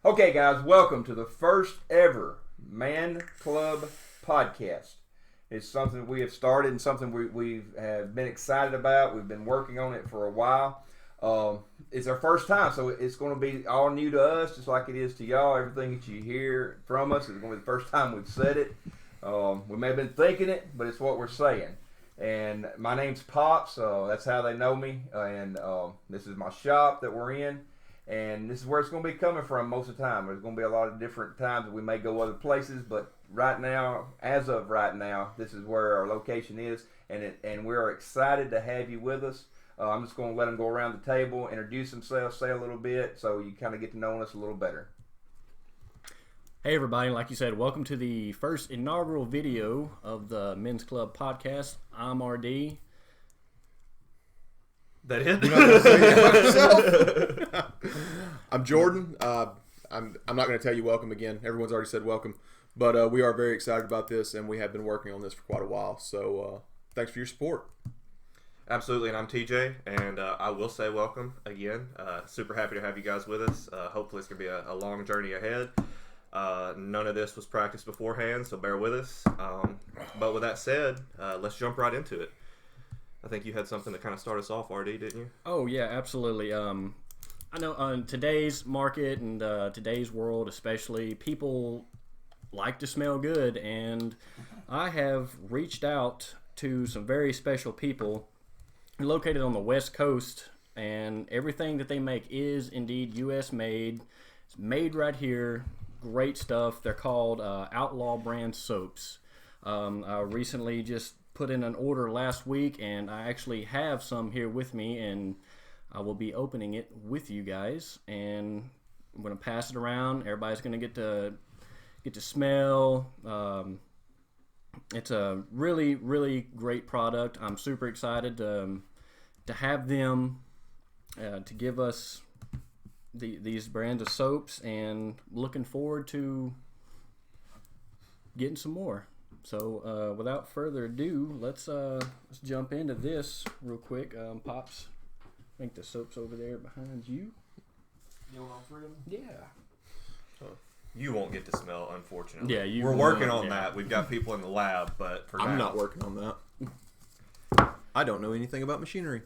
Okay, guys, welcome to the first ever Man Club podcast. It's something we have started and something we have been excited about. We've been working on it for a while. It's our first time, so it's going to be all new to us, just like it is to y'all. Everything that you hear from us is going to be the first time we've said it. We may have been thinking it, but it's what we're saying. And my name's Pops. That's how they know me. And this is my shop that we're in. And this is where it's going to be coming from most of the time. There's going to be a lot of different times that we may go other places, but right now, as of right now, this is where our location is, and we're excited to have you with us. I'm just going to let them go around the table, introduce themselves, say a little bit, so you kind of get to know us a little better. Hey everybody, like you said, welcome to the first inaugural video of the Men's Club podcast. I'm RD. That it? I'm Jordan. I'm not going to tell you welcome again. Everyone's already said welcome. But we are very excited about this, and we have been working on this for quite a while. So thanks for your support. Absolutely, and I'm TJ, and I will say welcome again. Super happy to have you guys with us. Hopefully it's going to be a long journey ahead. None of this was practiced beforehand, so bear with us. But with that said, let's jump right into it. I think you had something to kind of start us off, RD, didn't you? Oh, yeah, absolutely. I know in today's market and today's world especially, people like to smell good, and I have reached out to some very special people located on the West Coast, and everything that they make is indeed U.S. made. It's made right here. Great stuff. They're called Outlaw Brand Soaps. I recently just put in an order last week, and I actually have some here with me, and I will be opening it with you guys, and I'm going to pass it around. Everybody's going to get to smell. It's a really, really great product. I'm super excited to have them to give us these brands of soaps, and looking forward to getting some more. So without further ado, let's jump into this real quick. Pops, I think the soap's over there behind you. You want all three of them? Yeah. You won't get to smell, unfortunately. Yeah, we're working on that. We've got people in the lab, but for I'm now, not working on that. I don't know anything about machinery.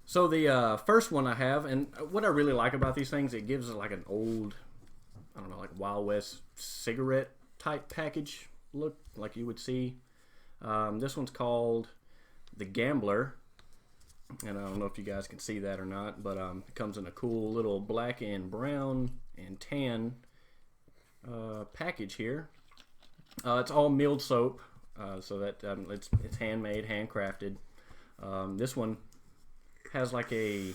So the first one I have, and what I really like about these things, it gives it like an old, I don't know, like Wild West cigarette type package look, like you would see. This one's called the Gambler, and I don't know if you guys can see that or not, but it comes in a cool little black and brown and tan package here. It's all milled soap, so that it's handmade, handcrafted. This one has like a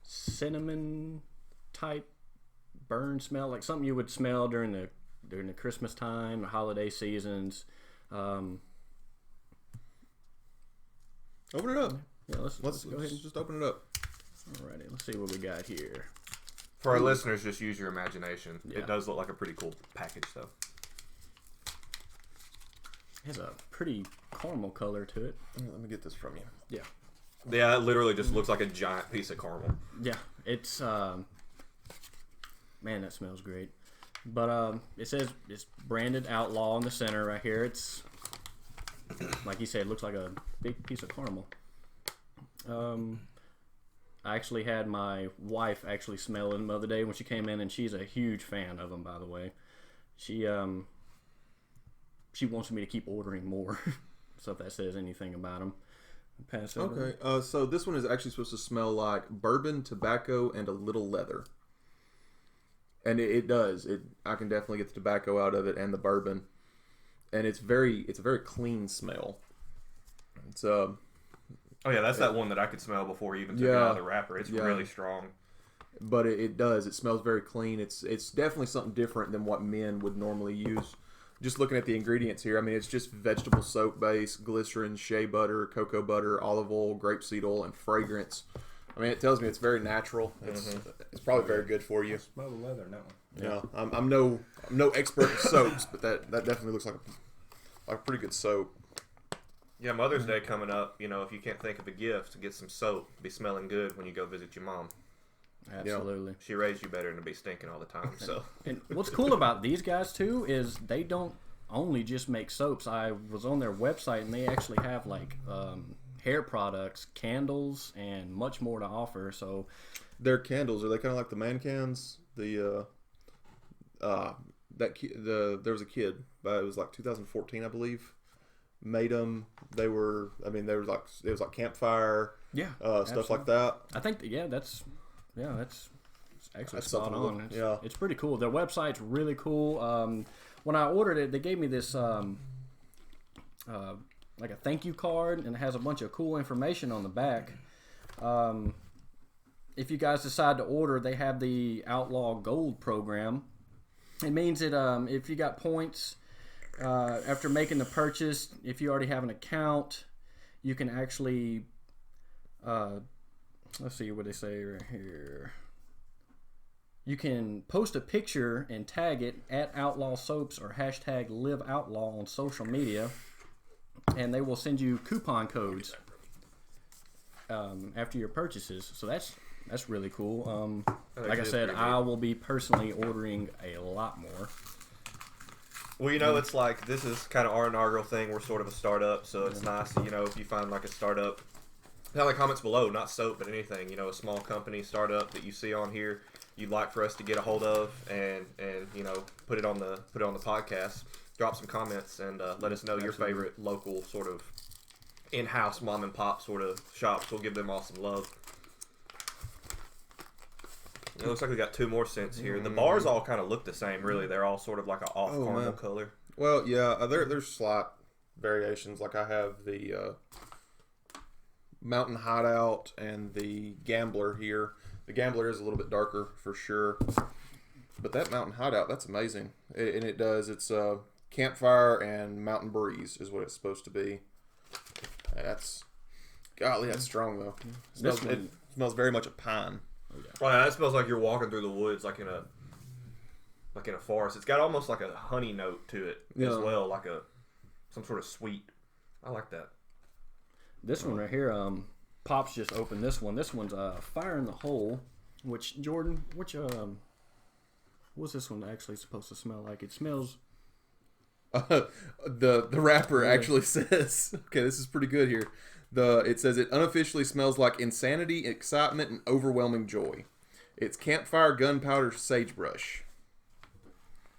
cinnamon type burn smell, like something you would smell during the Christmas time, the holiday seasons. Open it up. Yeah, let's go ahead and just open it up. Alrighty, let's see what we got here. for our listeners, just use your imagination. Yeah. It does look like a pretty cool package, though. It has a pretty caramel color to it. Let me get this from you. Yeah. Yeah, it literally just looks like a giant piece of caramel. Yeah, it's man, that smells great. But it says it's branded Outlaw in the center right here. It's like you said, it looks like a big piece of caramel. I actually had my wife actually smell them the other day when she came in, and she's a huge fan of them, by the way. She wants me to keep ordering more. So if that says anything about them. Pass over. Okay, so this one is actually supposed to smell like bourbon, tobacco, and a little leather. And it does. I can definitely get the tobacco out of it and the bourbon. And it's a very clean smell. It's Oh yeah, that's that one that I could smell before you even took it out of the wrapper. It's really strong. But it does. It smells very clean. It's definitely something different than what men would normally use. Just looking at the ingredients here, I mean, it's just vegetable soap base, glycerin, shea butter, cocoa butter, olive oil, grapeseed oil, and fragrance. I mean, it tells me it's very natural. It's probably very good for you. Smell the leather in that one. Yeah, I'm no expert in soaps, but that definitely looks like a pretty good soap. Yeah, Mother's Day coming up. You know, if you can't think of a gift, get some soap. Be smelling good when you go visit your mom. Absolutely. She raised you better than to be stinking all the time. So, And what's cool about these guys too is they don't only just make soaps. I was on their website and they actually have like hair products, candles, and much more to offer. So Their candles, are they kind of like the man cans? There was a kid, it was like 2014, I believe, made them. They were, I mean, it was like campfire, stuff like that. I think that's actually That's spot something to on. look- It's pretty cool. Their website's really cool. When I ordered it, they gave me this like a thank you card, and it has a bunch of cool information on the back. If you guys decide to order, they have the Outlaw Gold program. It means that if you got points after making the purchase, if you already have an account, you can actually let's see what they say right here. You can post a picture and tag it at Outlaw Soaps or hashtag Live Outlaw on social media, and they will send you coupon codes after your purchases. So that's really cool. Like I said, I will be personally ordering a lot more. well, it's like this is kind of our inaugural thing. We're sort of a startup, so it's nice, if you find like a startup. Tell the comments below, not soap, but anything, a small company, startup that you see on here you'd like for us to get a hold of and put it on the podcast. Drop some comments and let us know your favorite local sort of in-house mom and pop sort of shops. We'll give them all some love. It looks like we got 2 more scents here. The bars all kind of look the same, really. They're all sort of like an off caramel color. Well, yeah, there's slight variations. Like I have the Mountain Hideout and the Gambler here. The Gambler is a little bit darker for sure, but that Mountain Hideout, that's amazing. It's Campfire and Mountain Breeze is what it's supposed to be. That's strong though. It smells very much of pine. Oh, yeah. Well, that smells like you're walking through the woods, like in a forest. It's got almost like a honey note to it as well, like some sort of sweet. I like that. This one right here, Pops just opened this one. This one's Fire in the Hole, which, Jordan, what's this one actually supposed to smell like? It smells... The wrapper actually says, okay, this is pretty good here. It says it unofficially smells like insanity, excitement, and overwhelming joy. It's campfire, gunpowder, sagebrush,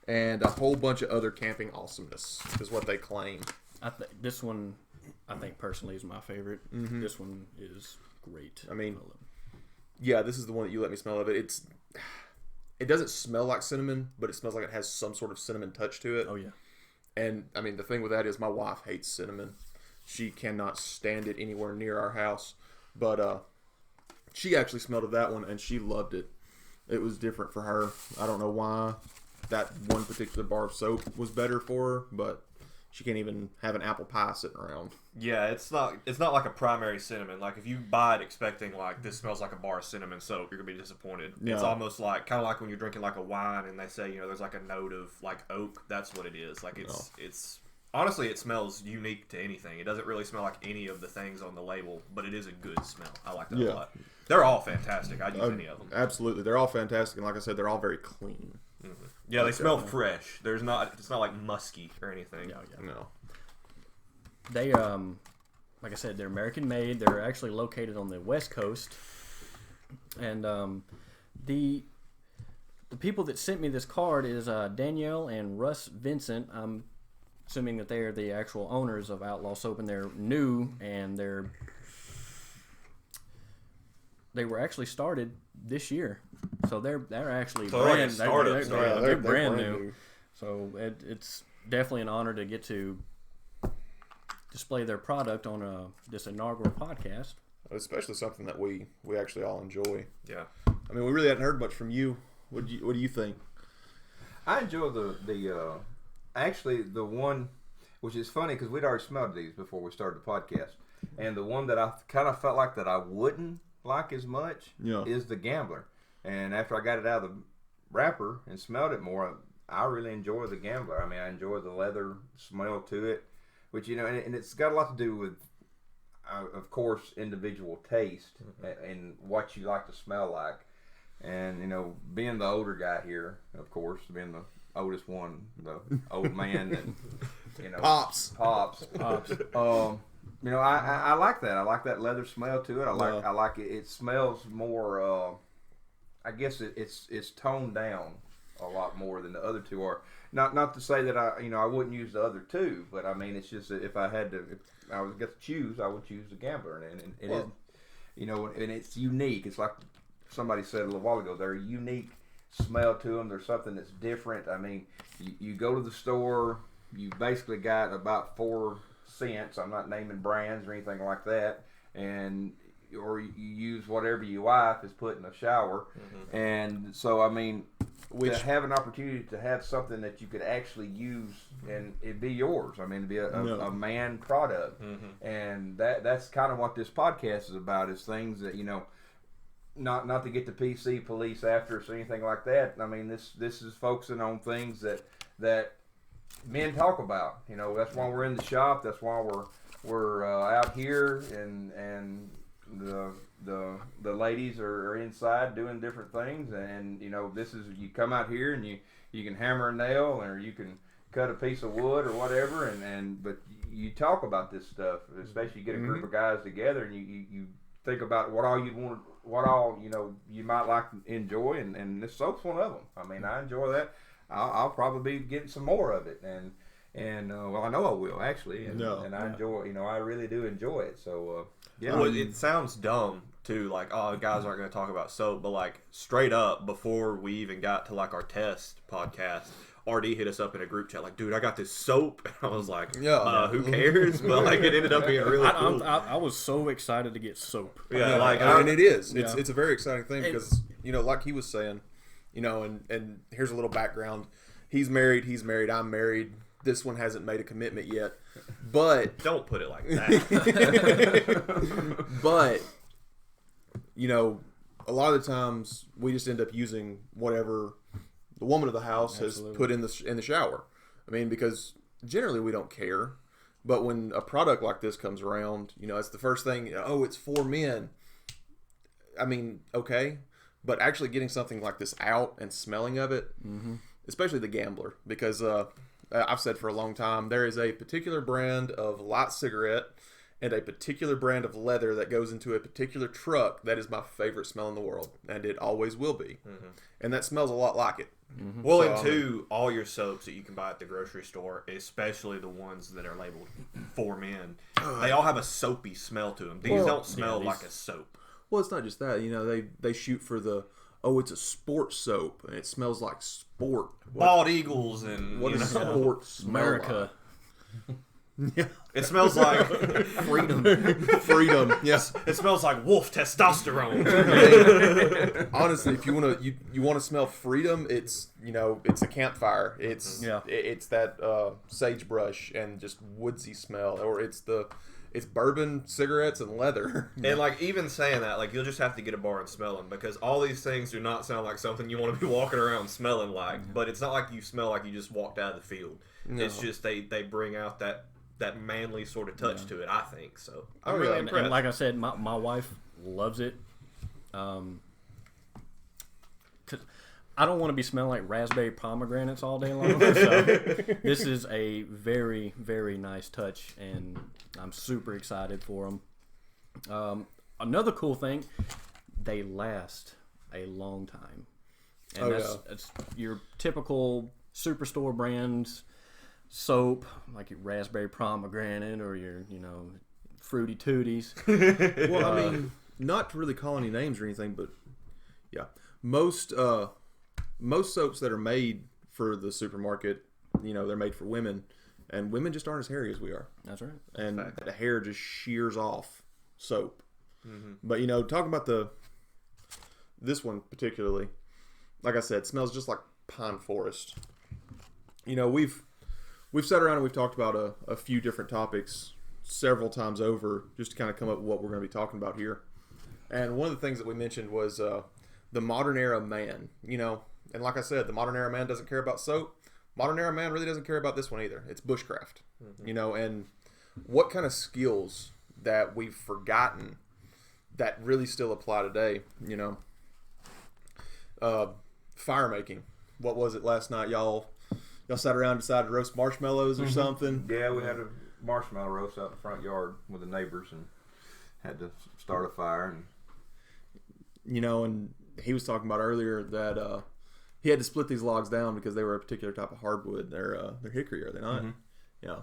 and a whole bunch of other camping awesomeness is what they claim. This one, I think personally, is my favorite. Mm-hmm. This one is great. I mean, yeah, this is the one that you let me smell of it. It doesn't smell like cinnamon, but it smells like it has some sort of cinnamon touch to it. Oh yeah. And I mean, the thing with that is my wife hates cinnamon. She cannot stand it anywhere near our house. But she actually smelled of that one and she loved it. It was different for her. I don't know why that one particular bar of soap was better for her, but she can't even have an apple pie sitting around. Yeah, it's not like a primary cinnamon. Like if you buy it expecting like this smells like a bar of cinnamon soap, you're gonna be disappointed. Yeah. It's almost like kind of like when you're drinking like a wine and they say there's like a note of like oak. That's what it is. Like it's honestly it smells unique to anything. It doesn't really smell like any of the things on the label, but it is a good smell. I like that a lot. They're all fantastic. I'd use any of them. Absolutely, they're all fantastic, and like I said, they're all very clean. Mm-hmm. Yeah, they smell fresh. It's not like musky or anything. Yeah. No. They like I said, they're American made. They're actually located on the West Coast, and the people that sent me this card is Danielle and Russ Vincent. I'm assuming that they are the actual owners of Outlaw Soap, and they're new, and they were actually started this year, so they're actually they're brand new. So it's definitely an honor to get to display their product on this inaugural podcast. Especially something that we actually all enjoy. Yeah, I mean, we really hadn't heard much from you. What do you think? I enjoy the actually the one, which is funny because we'd already smelled these before we started the podcast, and the one that I kind of felt like that I wouldn't like as much is the Gambler. And after I got it out of the wrapper and smelled it more, I really enjoy the Gambler. I mean, I enjoy the leather smell to it, which and it's got a lot to do with, of course, individual taste and what you like to smell like. And being the older guy here, of course, being the oldest one, the old man, and Pops. I like that. I like that leather smell to it. I like it. It smells more. I guess it's toned down a lot more than the other two are. Not to say that I wouldn't use the other two, but I mean it's just that if I was going to choose, I would choose the Gambler, and it is, and it's unique. It's like somebody said a little while ago. They're a unique smell to them. There's something that's different. I mean, you go to the store, you basically got about 4 scents. I'm not naming brands or anything like that, or you use whatever your wife has put in the shower, and so I mean. To have an opportunity to have something that you could actually use and it'd be yours. I mean, it'd be a man product, and that's kind of what this podcast is about. Is things that not to get the PC police after us or anything like that. I mean, this is focusing on things that men talk about. That's why we're in the shop. That's why we're out here, and the ladies are inside doing different things, and this is, you come out here and you can hammer a nail or you can cut a piece of wood or whatever, but you talk about this stuff, especially you get a group of guys together and you think about what all you might like to enjoy, and this soap's one of them. I mean, I enjoy that. I'll probably be getting some more of it, and well, I know I will actually, and I enjoy. I really do enjoy it. So yeah. Well, it sounds dumb too, like, oh, guys aren't going to talk about soap, but like straight up, before we even got to like our test podcast, RD hit us up in a group chat like, dude, I got this soap, and I was like, who cares? But like, it ended up being really cool. I was so excited to get soap. Yeah, and it is. It's a very exciting thing because like he was saying, and here's a little background. He's married. I'm married. This one hasn't made a commitment yet, but don't put it like that. But a lot of the times we just end up using whatever the woman of the house has put in the shower. I mean, because generally we don't care, but when a product like this comes around, it's the first thing. Oh, it's for men. I mean, okay, but actually getting something like this out and smelling of it, especially the Gambler, because I've said for a long time, there is a particular brand of light cigarette and a particular brand of leather that goes into a particular truck that is my favorite smell in the world, and it always will be. And that smells a lot like it. Well, so, and two, all your soaps that you can buy at the grocery store, especially the ones that are labeled for men, they all have a soapy smell to them. These don't smell like a soap. Well, it's not just that. They shoot for the... Oh, it's a sport soap, and it smells like sport. Bald eagles and... What is sport smell America. Like? It smells like... Freedom, yes. It smells like wolf testosterone. Honestly, if you want to smell freedom, it's a campfire. It's that sagebrush and just woodsy smell, or it's bourbon, cigarettes, and leather. And like, even saying that, like, you'll just have to get a bar and smell them, because all these things do not sound like something you want to be walking around smelling like. But it's not like you smell like you just walked out of the field. No. It's just they bring out that manly sort of touch to it, I think. So I'm really impressed. And like I said, my wife loves it. 'Cause I don't want to be smelling like raspberry pomegranates all day long. So this is a very, very nice touch, and I'm super excited for them. Another cool thing, they last a long time. And that's your typical superstore brands soap, like your raspberry pomegranate or your, fruity tooties. Well, I mean, not to really call any names or anything, but yeah, most soaps that are made for the supermarket, they're made for women, and women just aren't as hairy as we are. That's right. And the hair just shears off soap. But talking about this one particularly, like I said, smells just like pine forest. We've sat around and we've talked about a few different topics several times over, just to kind of come up with what we're going to be talking about here. And one of the things that we mentioned was the modern era man. And like I said, the modern era man doesn't care about soap. Modern era man really doesn't care about this one either. It's bushcraft. And what kind of skills that we've forgotten that really still apply today. Fire making. What was it last night? Y'all sat around and decided to roast marshmallows or something? Yeah, we had a marshmallow roast out in the front yard with the neighbors and had to start a fire. And and he was talking about earlier that he had to split these logs down because they were a particular type of hardwood. They're hickory, are they not? Yeah.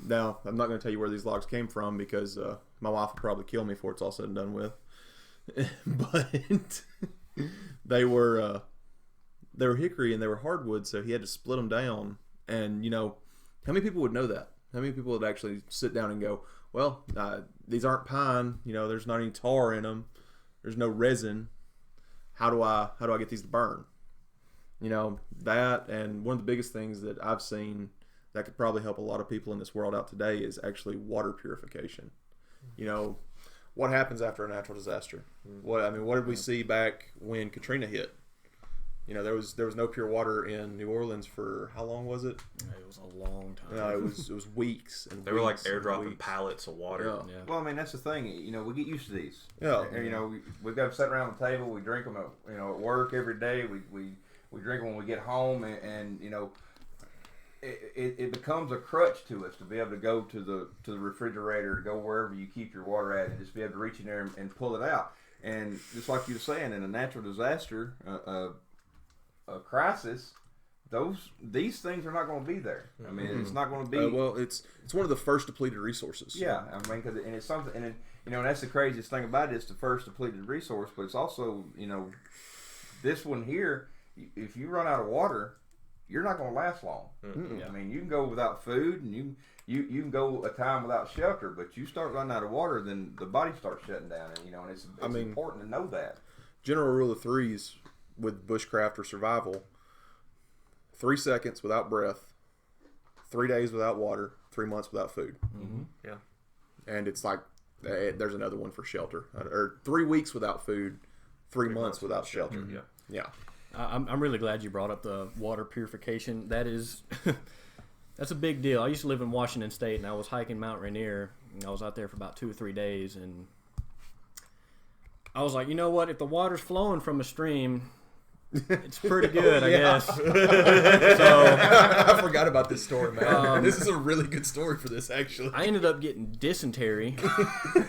Now, I'm not going to tell you where these logs came from because my wife will probably kill me before it's all said and done with. But they were hickory and they were hardwood, so he had to split them down. And how many people would know that? How many people would actually sit down and go, well, these aren't pine. There's not any tar in them. There's no resin. How do I get these to burn? That, and one of the biggest things that I've seen that could probably help a lot of people in this world out today is actually water purification. What happens after a natural disaster? What did we see back when Katrina hit? There was no pure water in New Orleans for how long was it? It was a long time. No, it was weeks. And they were like airdropping pallets of water. Yeah. well, I mean, that's the thing. We get used to these. Yeah. We've got to sit around the table. We drink them at work every day. We drink them when we get home, and it becomes a crutch to us to be able to go to the refrigerator, to go wherever you keep your water at, and just be able to reach in there and pull it out. And just like you were saying, in a natural disaster, a crisis, these things are not going to be there. I mean, it's not going to be. It's one of the first depleted resources. Yeah, I mean, and it's something, and that's the craziest thing about it. It's the first depleted resource, but it's also this one here. If you run out of water, you're not going to last long. I mean, you can go without food, and you can go a time without shelter, but you start running out of water, then the body starts shutting down, and it's important to know that. General rule of threes with bushcraft or survival: 3 seconds without breath, 3 days without water, 3 months without food. Yeah, and it's like there's another one for shelter, or 3 weeks without food, 3 months without shelter. Yeah. I'm really glad you brought up the water purification. That is, that's a big deal. I used to live in Washington State, and I was hiking Mount Rainier. And I was out there for about 2 or 3 days, and I was like, you know what? If the water's flowing from a stream, it's pretty good, I guess. So I forgot about this story, man. This is a really good story for this, actually. I ended up getting dysentery.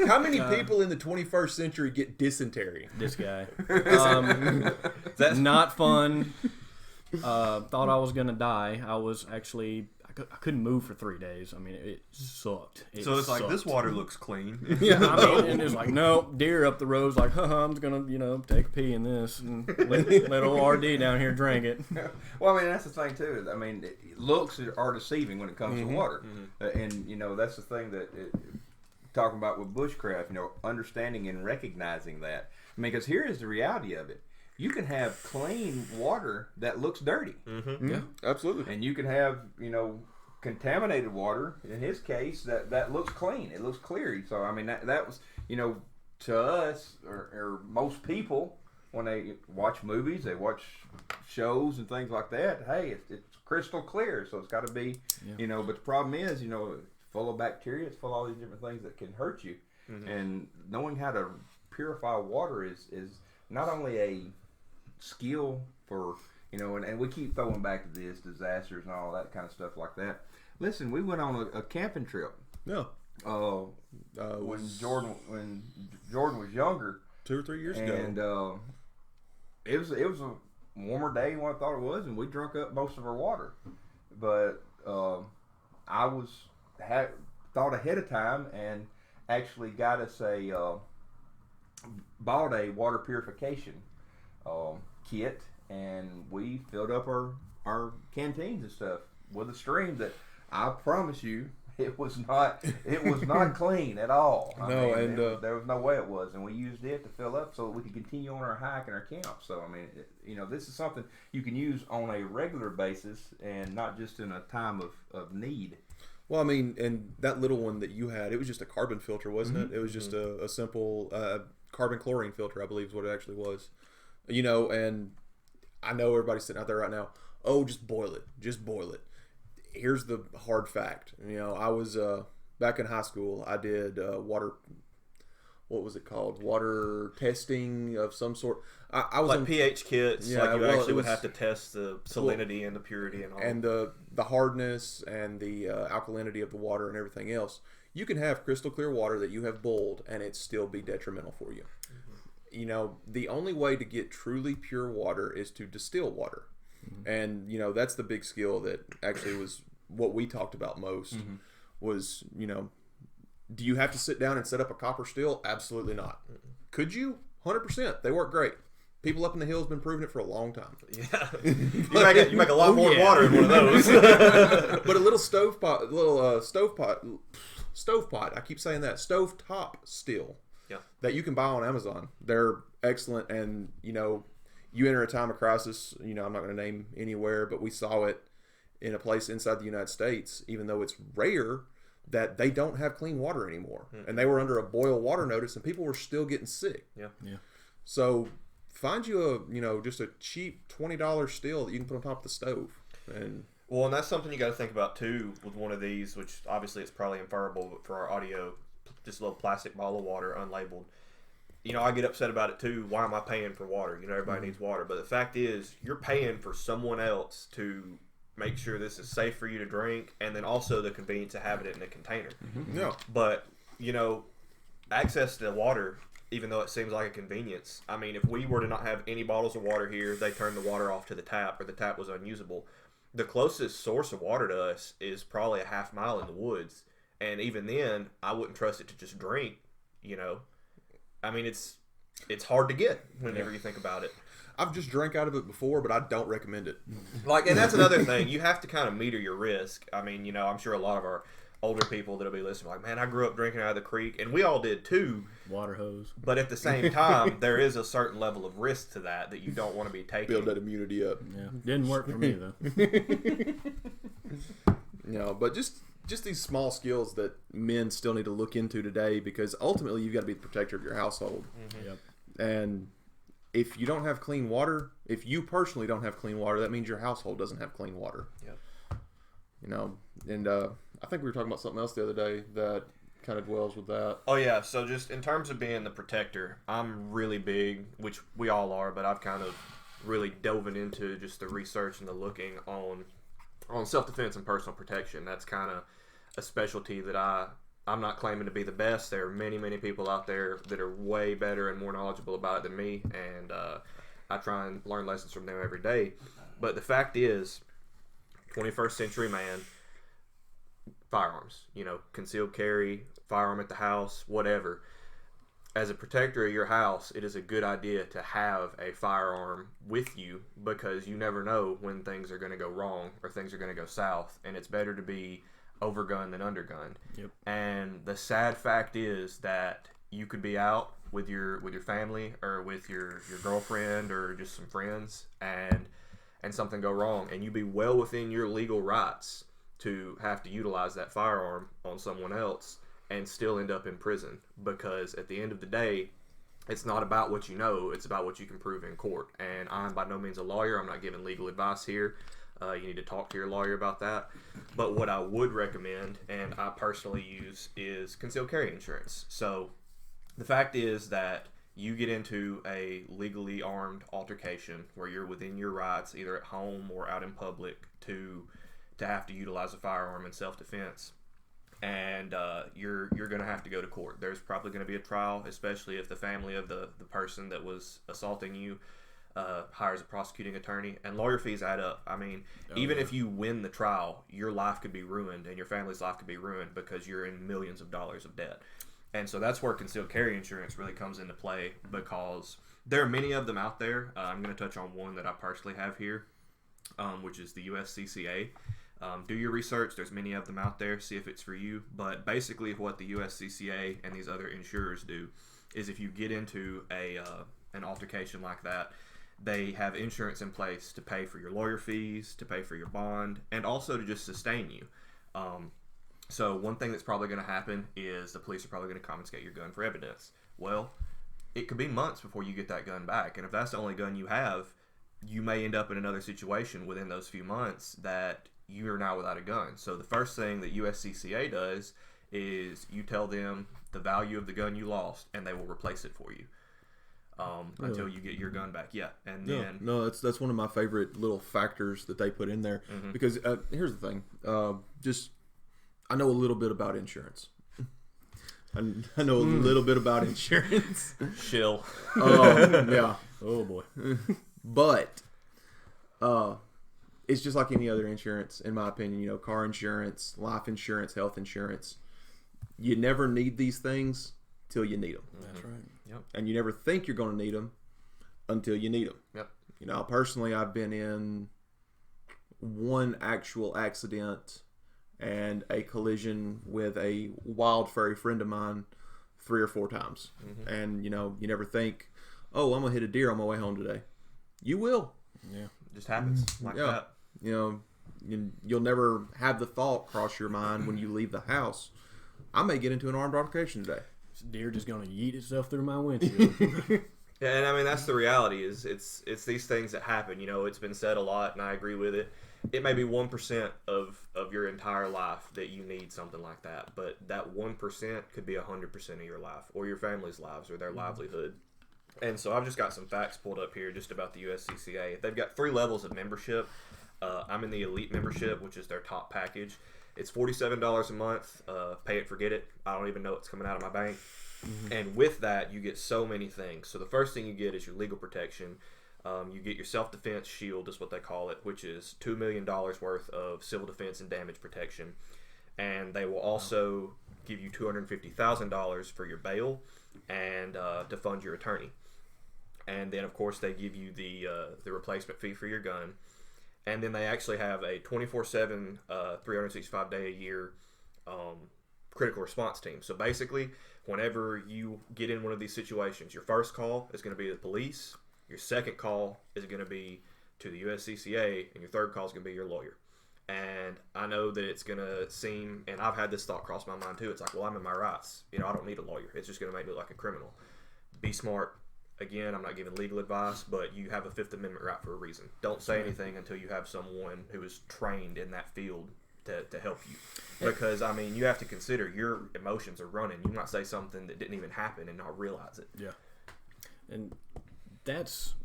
How many people in the 21st century get dysentery? This guy. That's not fun. Thought I was gonna die. I couldn't move for 3 days. I mean, it sucked. So it's like, this water looks clean. Yeah, and it's like, no, deer up the road's like, I'm just gonna, take a pee in this and let old RD down here drink it. Well, I mean, that's the thing too. I mean, looks are deceiving when it comes to water, and that's the thing that talking about with bushcraft. Understanding and recognizing that. I mean, because here is the reality of it. You can have clean water that looks dirty. Yeah, absolutely. And you can have, contaminated water, in his case, that looks clean. It looks clear. So, I mean, that was, to us, or most people, when they watch movies, they watch shows and things like that, hey, it's crystal clear. So it's got to be, but the problem is, full of bacteria. It's full of all these different things that can hurt you. And knowing how to purify water is not only a skill for and we keep throwing back to this disasters and all that kind of stuff like that. Listen, we went on a camping trip. Yeah. When Jordan was younger, 2 or 3 years ago, and it was a warmer day than what I thought it was, and we drunk up most of our water. But I thought ahead of time and actually got us bought a water purification kit, and we filled up our canteens and stuff with a stream that I promise you it was not clean at all. There was no way it was, and we used it to fill up so that we could continue on our hike and our camp. So I mean, this is something you can use on a regular basis and not just in a time of need. Well, I mean, and that little one that you had, it was just a carbon filter, wasn't it? It was just a simple carbon chlorine filter, I believe is what it actually was. And I know everybody's sitting out there right now, oh, just boil it. Here's the hard fact. I was back in high school, I did what was it called? Water testing of some sort. I was like on pH kits, Yeah, like you well, actually it would was- have to test the salinity and the purity and all. and the hardness and the alkalinity of the water and everything else. You can have crystal clear water that you have boiled and it still be detrimental for you. You know, the only way to get truly pure water is to distill water. And, you know, that's the big skill that actually was what we talked about most was, you know, do you have to sit down and set up a copper still? Absolutely not. Could you? 100%. They work great. People up in the hills have been proving it for a long time. Yeah, you make a lot more yeah. water in one of those. But a little stovetop, I keep saying that, stovetop still. Yeah. That you can buy on Amazon. They're excellent, and you know, you enter a time of crisis, you know, I'm not going to name anywhere, but we saw it in a place inside the United States, even though it's rare, that they don't have clean water anymore. And they were under a boil water notice and people were still getting sick. Yeah. So find you a, you know, just a cheap $20 still that you can put on top of the stove. And Well, and that's something you got to think about too with one of these, which obviously it's probably inferable, but for our audio, just a little plastic bottle of water, unlabeled. You know, I get upset about it too. Why am I paying for water? You know, everybody needs water. But the fact is, you're paying for someone else to make sure this is safe for you to drink, and then also the convenience of having it in a container. yeah, But, you know, access to water, even though it seems like a convenience, I mean, if we were to not have any bottles of water here, they turned the water off to the tap, or the tap was unusable. The closest source of water to us is probably a half mile in the woods. And even then, I wouldn't trust it to just drink, you know. I mean, it's hard to get whenever you think about it. I've just drank out of it before, but I don't recommend it. Like, and that's another thing. You have to kind of meter your risk. I mean, you know, I'm sure a lot of our older people that'll be listening, like, man, I grew up drinking out of the creek, and we all did too. Water hose. But at the same time, there is a certain level of risk to that you don't want to be taking. Build that immunity up. Yeah, didn't work for me though. You know, but just these small skills that men still need to look into today, because ultimately you've got to be the protector of your household. Yep. And if you don't have clean water, if you personally don't have clean water, that means your household doesn't have clean water. Yep. You know, and I think we were talking about something else the other day that kind of dwells with that. Oh, yeah. So just in terms of being the protector, I'm really big, which we all are, but I've kind of really delving into just the research and the looking on self-defense and personal protection. That's kind of a specialty that I'm not claiming to be the best. There are many, many people out there that are way better and more knowledgeable about it than me, and I try and learn lessons from them every day. But the fact is, 21st century man, firearms, you know, concealed carry, firearm at the house, whatever. As a protector of your house, it is a good idea to have a firearm with you, because you never know when things are going to go wrong or things are going to go south, and it's better to be overgunned than undergunned. Yep. And the sad fact is that you could be out with your family or with your girlfriend or just some friends, and something go wrong, and you be well within your legal rights to have to utilize that firearm on someone else and still end up in prison, because at the end of the day, it's not about what you know, it's about what you can prove in court. And I'm by no means a lawyer. I'm not giving legal advice here. You need to talk to your lawyer about that. But what I would recommend, and I personally use, is concealed carry insurance. So the fact is that you get into a legally armed altercation where you're within your rights, either at home or out in public, to have to utilize a firearm in self-defense. And you're going to have to go to court. There's probably going to be a trial, especially if the family of the person that was assaulting you hires a prosecuting attorney. And lawyer fees add up. I mean, even if you win the trial, your life could be ruined and your family's life could be ruined because you're in millions of dollars of debt. And so that's where concealed carry insurance really comes into play, because there are many of them out there. I'm going to touch on one that I personally have here, which is the US CCA. Do your research. There's many of them out there. See if it's for you. But basically what the USCCA and these other insurers do is, if you get into an altercation like that, they have insurance in place to pay for your lawyer fees, to pay for your bond, and also to just sustain you. So one thing that's probably going to happen is the police are probably going to confiscate your gun for evidence. Well, it could be months before you get that gun back. And if that's the only gun you have, you may end up in another situation within those few months that you are now without a gun. So the first thing that USCCA does is you tell them the value of the gun you lost, and they will replace it for you until you get your gun back. Yeah, and then no, that's one of my favorite little factors that they put in there because here's the thing, I know a little bit about insurance. I know a little bit about insurance. Shill. Yeah. Oh boy. But it's just like any other insurance, in my opinion. You know, car insurance, life insurance, health insurance. You never need these things till you need them. That's right. Yep. And you never think you're going to need them until you need them. Yep. You know, personally, I've been in one actual accident and a collision with a wild furry friend of mine 3 or 4 times. And, you know, you never think, oh, I'm going to hit a deer on my way home today. You will. Yeah. It just happens like that. You know, you'll never have the thought cross your mind when you leave the house, I may get into an armed altercation today. This deer just going to yeet itself through my windshield. Yeah, and I mean, that's the reality is it's these things that happen. You know, it's been said a lot, and I agree with it. It may be 1% of your entire life that you need something like that, but that 1% could be 100% of your life or your family's lives or their livelihood. And so I've just got some facts pulled up here just about the USCCA. They've got 3 levels of membership. I'm in the elite membership, which is their top package. It's $47 a month. Pay it, forget it. I don't even know what's coming out of my bank. And with that, you get so many things. So the first thing you get is your legal protection. You get your self-defense shield, is what they call it, which is $2 million worth of civil defense and damage protection. And they will also give you $250,000 for your bail and to fund your attorney. And then, of course, they give you the replacement fee for your gun. And then they actually have a 24/7, 365-day-a-year critical response team. So basically, whenever you get in one of these situations, your first call is going to be the police. Your second call is going to be to the USCCA, and your third call is going to be your lawyer. And I know that it's going to seem, and I've had this thought cross my mind too. It's like, well, I'm in my rights. You know, I don't need a lawyer. It's just going to make me look like a criminal. Be smart. Again, I'm not giving legal advice, but you have a Fifth Amendment right for a reason. Don't say anything until you have someone who is trained in that field to help you. Because, I mean, you have to consider your emotions are running. You might say something that didn't even happen and not realize it. Yeah. And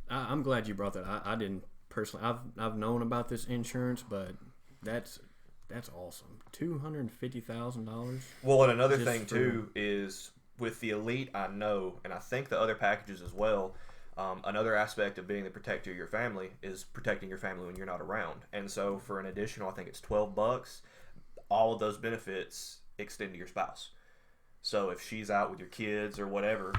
I'm glad you brought that. I didn't personally. I've known about this insurance, but that's awesome. $250,000. Well, and another thing too is with the elite, I know, and I think the other packages as well. Another aspect of being the protector of your family is protecting your family when you're not around. And so, for an additional, I think it's $12. All of those benefits extend to your spouse. So if she's out with your kids or whatever,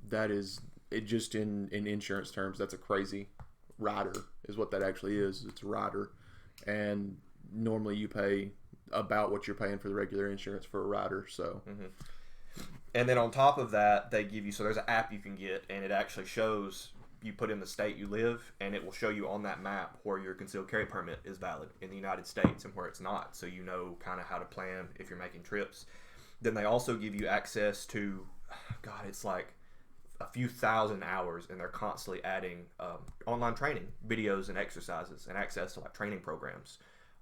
that is it. Just in insurance terms, that's a crazy rider, is what that actually is. It's a rider, and normally you pay about what you're paying for the regular insurance for a rider. So. And then on top of that, they give you, so there's an app you can get, and it actually shows, you put in the state you live, and it will show you on that map where your concealed carry permit is valid in the United States and where it's not, so you know kind of how to plan if you're making trips. Then they also give you access to, God, it's like a few thousand hours, and they're constantly adding online training, videos and exercises, and access to like training programs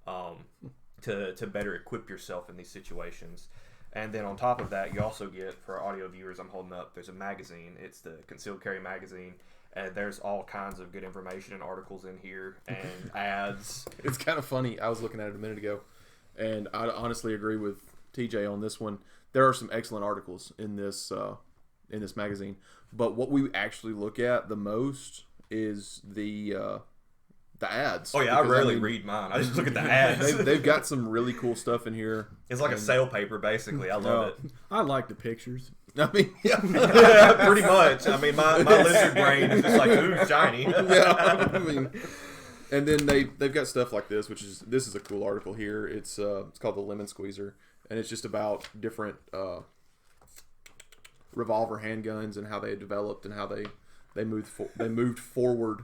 to better equip yourself in these situations. And then on top of that, you also get, for our audio viewers, I'm holding up, there's a magazine. It's the Concealed Carry magazine. And there's all kinds of good information and articles in here and ads. It's kind of funny. I was looking at it a minute ago, and I honestly agree with TJ on this one. There are some excellent articles in this magazine. But what we actually look at the most is the ads. Oh yeah, I rarely read mine. I just look at the ads. They've got some really cool stuff in here. It's like a sale paper, basically. I love it. I like the pictures. I mean, yeah. Pretty much. I mean, my lizard brain is just like, ooh, shiny. Yeah, I mean, and then they've got stuff like this, this is a cool article here. It's called the Lemon Squeezer, and it's just about different revolver handguns and how they developed and how they moved forward.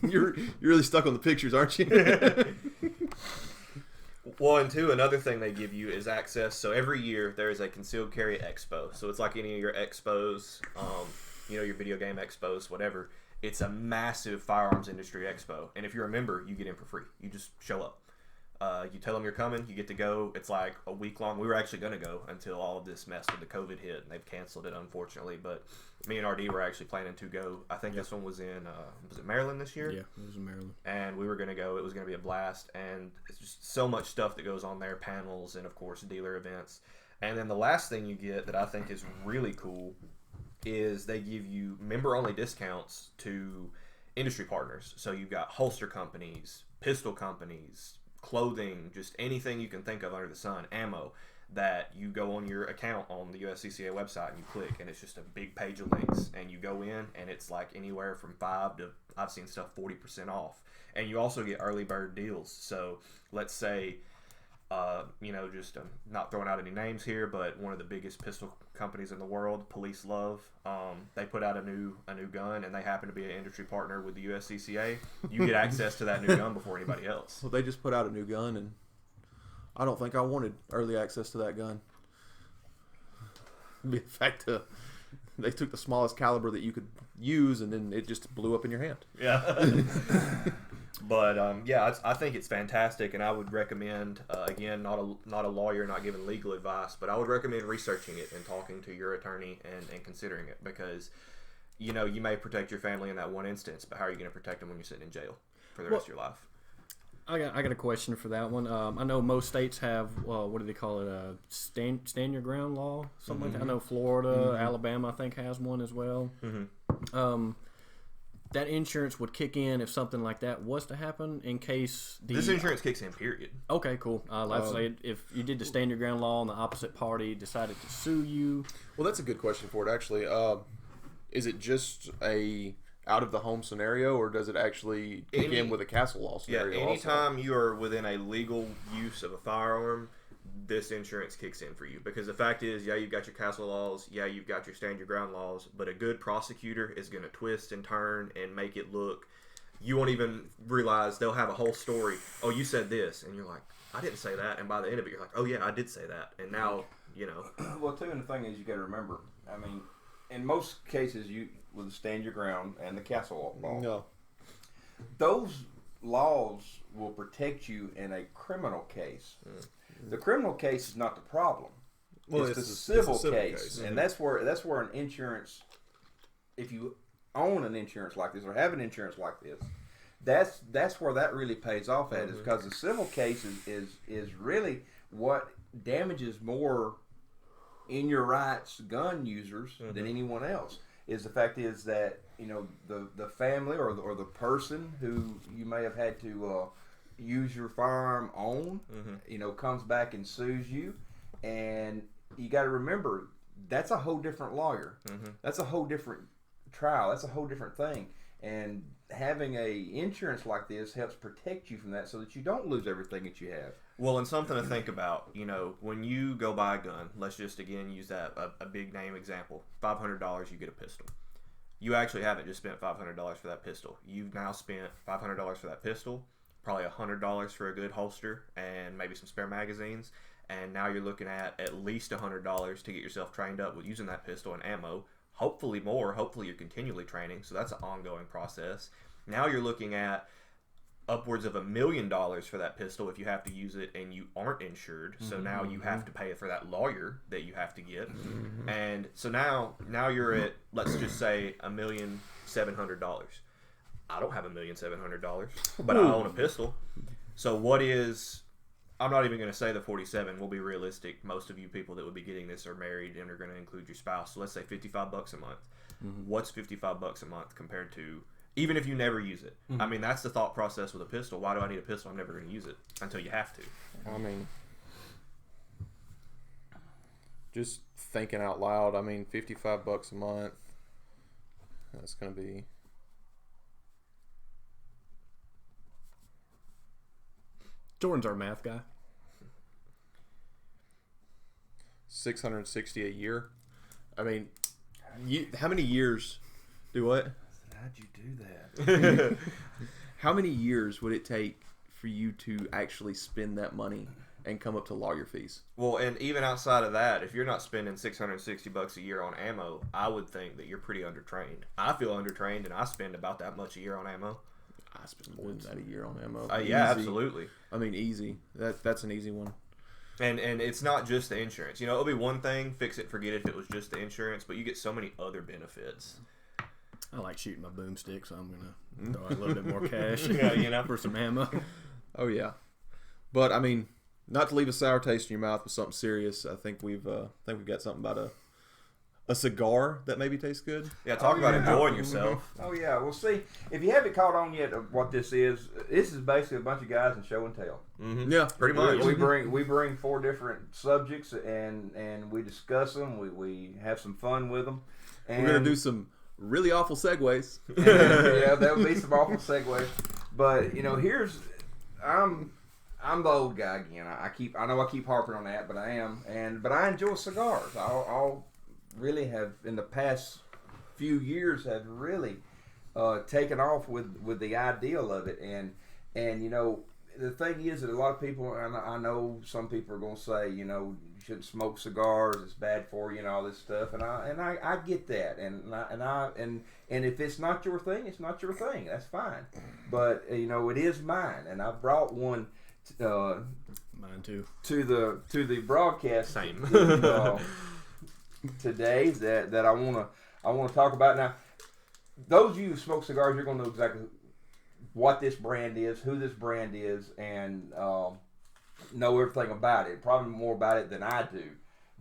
You're really stuck on the pictures, aren't you? Well, and two, another thing they give you is access. So every year there is a concealed carry expo. So it's like any of your expos, your video game expos, whatever. It's a massive firearms industry expo, and if you're a member, you get in for free. You just show up. You tell them you're coming. You get to go. It's like a week long. We were actually going to go until all of this mess with the COVID hit, and they've canceled it, unfortunately. But me and RD were actually planning to go. I think this one was in was it Maryland this year? Yeah, it was in Maryland. And we were going to go. It was going to be a blast, and it's just so much stuff that goes on there, panels, and of course dealer events. And then the last thing you get that I think is really cool is they give you member-only discounts to industry partners. So you've got holster companies, pistol companies, clothing, just anything you can think of under the sun, ammo, that you go on your account on the USCCA website and you click, and it's just a big page of links, and you go in, and it's like anywhere from 5 to, I've seen stuff 40% off. And you also get early bird deals. So let's say, just not throwing out any names here, but one of the biggest pistol companies in the world, Police Love, they put out a new gun, and they happen to be an industry partner with the USCCA. You get access to that new gun before anybody else. Well, they just put out a new gun, and I don't think I wanted early access to that gun. In fact, they took the smallest caliber that you could use, and then it just blew up in your hand. Yeah. But I think it's fantastic, and I would recommend, again, not a lawyer, not giving legal advice, but I would recommend researching it and talking to your attorney and considering it, because you may protect your family in that one instance, but how are you going to protect them when you're sitting in jail for the rest of your life? I got a question for that one. I know most states have, what do they call it, stand your ground law, something like that. I know Florida, Alabama, I think, has one as well. That insurance would kick in if something like that was to happen in case this insurance kicks in, period. Okay, cool. Let's say if you did the stand your ground law and the opposite party decided to sue you. Well, that's a good question for it, actually. Is it just a out of the home scenario, or does it actually kick in with a castle law scenario? Yeah, anytime you are within a legal use of a firearm, this insurance kicks in for you, because the fact is, yeah, you've got your castle laws, yeah, you've got your stand your ground laws, but a good prosecutor is going to twist and turn and make it look, you won't even realize, they'll have a whole story. Oh, you said this, and you're like, I didn't say that, and by the end of it, you're like, oh yeah, I did say that, and now, Well, too, and the thing is, you got to remember, I mean, in most cases, you with the stand your ground and the castle law, those laws will protect you in a criminal case. The criminal case is not the problem. Well, it's the civil case. And that's where an insurance, if you own an insurance like this or have an insurance like this, that's where that really pays off at, is because the civil case is really what damages more in your rights gun users than anyone else. Is the fact is that the family or the person who you may have had to use your firearm on, comes back and sues you, and you got to remember that's a whole different lawyer. That's a whole different trial. That's a whole different thing. And having a insurance like this helps protect you from that, so that you don't lose everything that you have. Well, and something to think about, when you go buy a gun, let's just again use that a big name example. $500, you get a pistol. You actually haven't just spent $500 for that pistol. You've now spent $500 for that pistol, probably $100 for a good holster, and maybe some spare magazines. And now you're looking at least $100 to get yourself trained up with using that pistol and ammo. Hopefully more. Hopefully you're continually training. So that's an ongoing process. Now you're looking at upwards of $1 million for that pistol if you have to use it and you aren't insured. So now you have to pay for that lawyer that you have to get. And so now you're at, let's just say, $1,700,000. I don't have $1,700,000, but I own a pistol. So I'm not even going to say the 47. We'll be realistic. Most of you people that would be getting this are married and are going to include your spouse. So let's say $55 a month. What's $55 a month compared to, even if you never use it? I mean, that's the thought process with a pistol. Why do I need a pistol? I'm never going to use it until you have to. I mean, just thinking out loud, I mean, $55 a month, that's going to be... Jordan's our math guy. $660 a year. I mean, how many years? Do what? How'd you do that? How many years would it take for you to actually spend that money and come up to lawyer fees? Well, and even outside of that, if you're not spending $660 a year on ammo, I would think that you're pretty undertrained. I feel undertrained, and I spend about that much a year on ammo. I spend more than that a year on ammo. Yeah, Easy. absolutely. I mean, easy. That's an easy one. And it's not just the insurance. It'll be one thing, fix it, forget it if it was just the insurance, but you get so many other benefits. I like shooting my boomstick, so I'm gonna throw out a little bit more cash. Yeah, for some ammo. Oh yeah, but I mean, not to leave a sour taste in your mouth with something serious. I think we've got something about a cigar that maybe tastes good. Yeah, talk about enjoying yourself. Oh yeah, well see, if you haven't caught on yet of what this is basically a bunch of guys in show and tell. Mm-hmm. Yeah, pretty much. We bring 4 different subjects and we discuss them. We have some fun with them. And we're gonna do some really awful segues. yeah, there will be some awful segues. But I'm the old guy again. I know I keep harping on that, but I am. But I enjoy cigars. I'll really have in the past few years have really taken off with the ideal of it. And the thing is that a lot of people, and I know some people are going to say, you shouldn't smoke cigars. It's bad for you and all this stuff. And I get that. And if it's not your thing, it's not your thing. That's fine. But it is mine, and I brought one. Mine too. To the broadcast. Same. Today that I want to talk about. Now, those of you who smoke cigars, you're going to know exactly what this brand is, who this brand is, and know everything about it. Probably more about it than I do.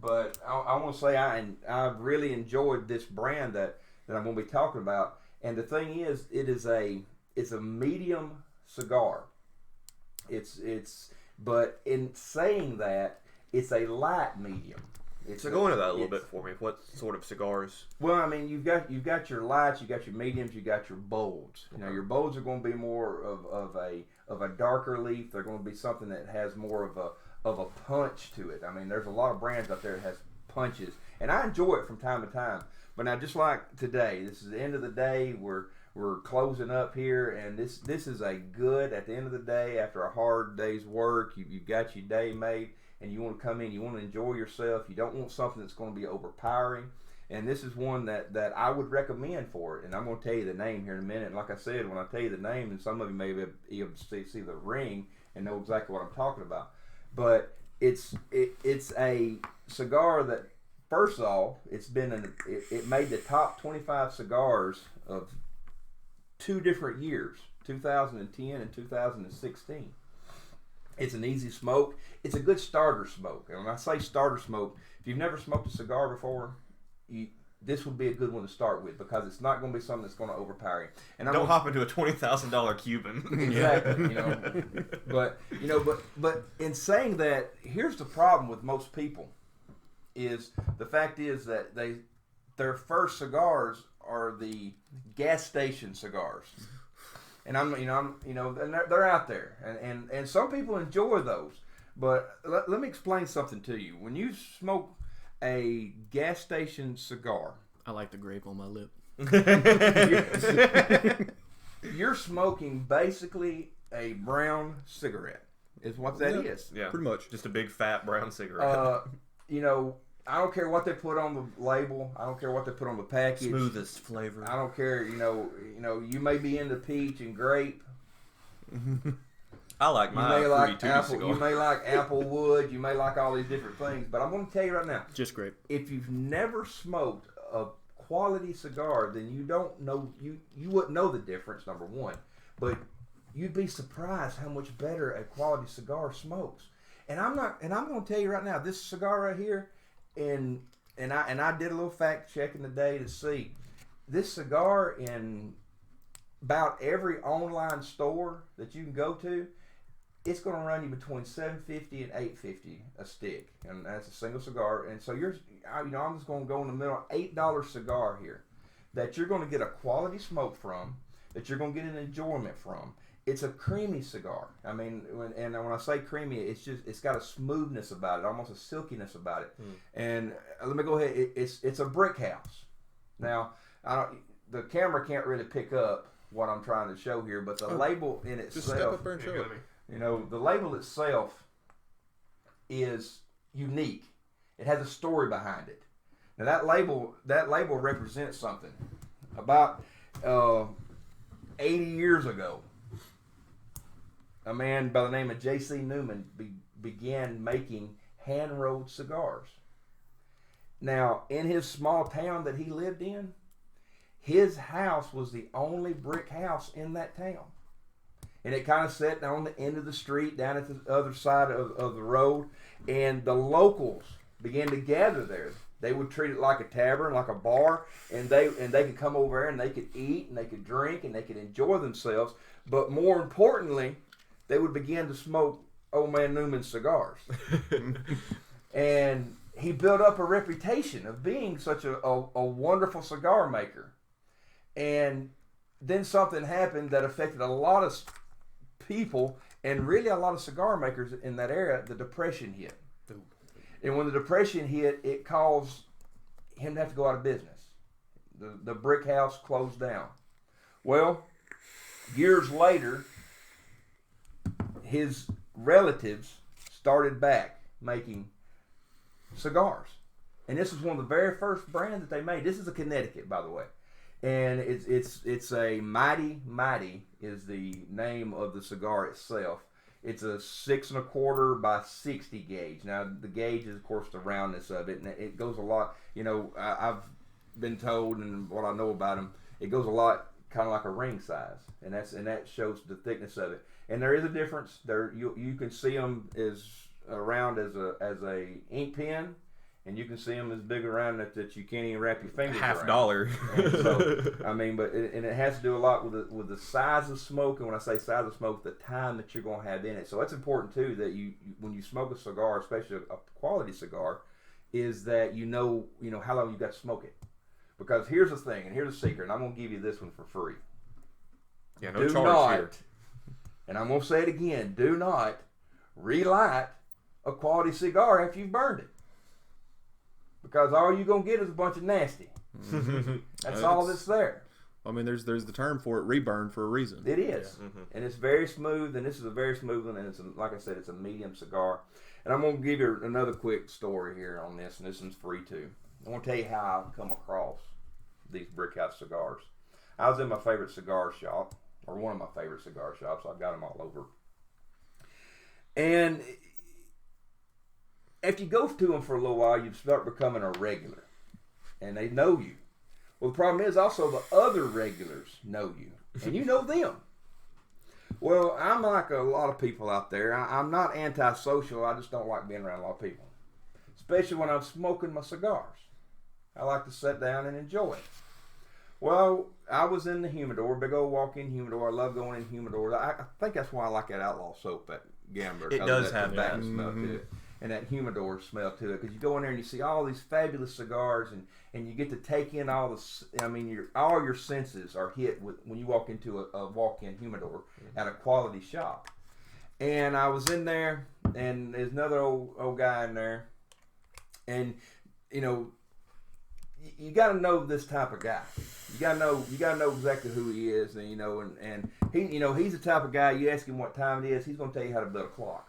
But I want to say I've really enjoyed this brand that I'm going to be talking about. And the thing is, it's a medium cigar. But in saying that, it's a light medium. So go into that a little bit for me. What sort of cigars? Well, I mean, you've got your lights, you've got your mediums, you've got your bolds. Your bolds are going to be more of a darker leaf. They're going to be something that has more of a punch to it. I mean, there's a lot of brands out there that has punches, and I enjoy it from time to time. But now, just like today, this is the end of the day. We're closing up here, and this is a good, at the end of the day, after a hard day's work, you've got your day made, and you want to come in, you want to enjoy yourself. You don't want something that's going to be overpowering. And this is one that I would recommend for it. And I'm going to tell you the name here in a minute. And like I said, when I tell you the name, and some of you may be able to see the ring and know exactly what I'm talking about. But it's a cigar that, first off, it made the top 25 cigars of 2 different years, 2010 and 2016. It's an easy smoke. It's a good starter smoke. And when I say starter smoke, if you've never smoked a cigar before, this would be a good one to start with, because it's not going to be something that's going to overpower you. And don't hop into a $20,000 Cuban. Exactly. But in saying that, here's the problem with most people: is the fact is that their first cigars are the gas station cigars. And they're out there, and some people enjoy those. But let me explain something to you. When you smoke a gas station cigar, I like the grape on my lip. You're smoking basically a brown cigarette. Is what that is. Yeah, pretty much. Just a big fat brown cigarette. I don't care what they put on the label. I don't care what they put on the package. Smoothest flavor. I don't care. You may be into peach and grape. I like my fruity tutti cigar. You may like applewood. You may like all these different things. But I'm going to tell you right now. Just grape. If you've never smoked a quality cigar, then you don't know. You wouldn't know the difference. Number one, but you'd be surprised how much better a quality cigar smokes. And I'm going to tell you right now, this cigar right here. And I did a little fact checking today to see this cigar in about every online store that you can go to. It's going to run you between $7.50 and $8.50 a stick, and that's a single cigar. And so I'm just going to go in the middle, $8 cigar here, that you're going to get a quality smoke from, that you're going to get an enjoyment from. It's a creamy cigar. I mean, when I say creamy, it's got a smoothness about it, almost a silkiness about it. And let me go ahead. It's a brick house. Now, the camera can't really pick up what I'm trying to show here, but the label in itself. Just step up there and show it. The label itself is unique. It has a story behind it. Now that label represents something. About 80 years ago, a man by the name of J.C. Newman began making hand-rolled cigars. Now, in his small town that he lived in, his house was the only brick house in that town. And it kind of sat on the end of the street, down at the other side of the road. And the locals began to gather there. They would treat it like a tavern, like a bar, and they could come over there and they could eat and they could drink and they could enjoy themselves. But more importantly, they would begin to smoke Old Man Newman's cigars. And he built up a reputation of being such a wonderful cigar maker. And then something happened that affected a lot of people and really a lot of cigar makers in that era. The Depression hit. And when the Depression hit, it caused him to have to go out of business. The brick house closed down. Well, years later, his relatives started back making cigars. And this is one of the very first brands that they made. This is a Connecticut, by the way. And it's a Mighty is the name of the cigar itself. It's a 6 1/4 by 60 gauge. Now the gauge is of course the roundness of it, and it goes a lot. You know, I've been told, and what I know about them, it goes a lot kind of like a ring size, and that shows the thickness of it. And there is a difference. There you can see them as around as a ink pen. And you can see them as big around that you can't even wrap your fingers around. $50. So, I mean, but it has to do a lot with the size of smoke. And when I say size of smoke, the time that you're going to have in it. So it's important too that you when you smoke a cigar, especially a quality cigar, is that you know how long you got to smoke it. Because here's the thing, and here's the secret, and I'm going to give you this one for free. Yeah, no charge here. And I'm going to say it again, do not relight a quality cigar after you've burned it. Because all you're going to get is a bunch of nasty. That's all that's there. I mean, there's the term for it, reburn, for a reason. It is. Yeah. And it's very smooth, and this is a very smooth one, and it's like I said, it's a medium cigar. And I'm going to give you another quick story here on this, and this one's free too. I want to tell you how I've come across these Brickhouse cigars. I was in my favorite cigar shop, or one of my favorite cigar shops. I've got them all over. And if you go to them for a little while, you start becoming a regular. And they know you. Well, the problem is also the other regulars know you. And you know them. Well, I'm like a lot of people out there. I'm not antisocial. I just don't like being around a lot of people. Especially when I'm smoking my cigars. I like to sit down and enjoy it. Well, I was in the humidor, big old walk-in humidor. I love going in humidors. I think that's why I like that Outlaw soap at Gambler. It does have that smell to it. And that humidor smell to it, because you go in there and you see all these fabulous cigars, and you get to take in all the. I mean, all your senses are hit with when you walk into a walk-in humidor at a quality shop. And I was in there, and there's another old guy in there, and you got to know this type of guy. You got to know exactly who he is, and he, he's the type of guy. You ask him what time it is, he's going to tell you how to build a clock.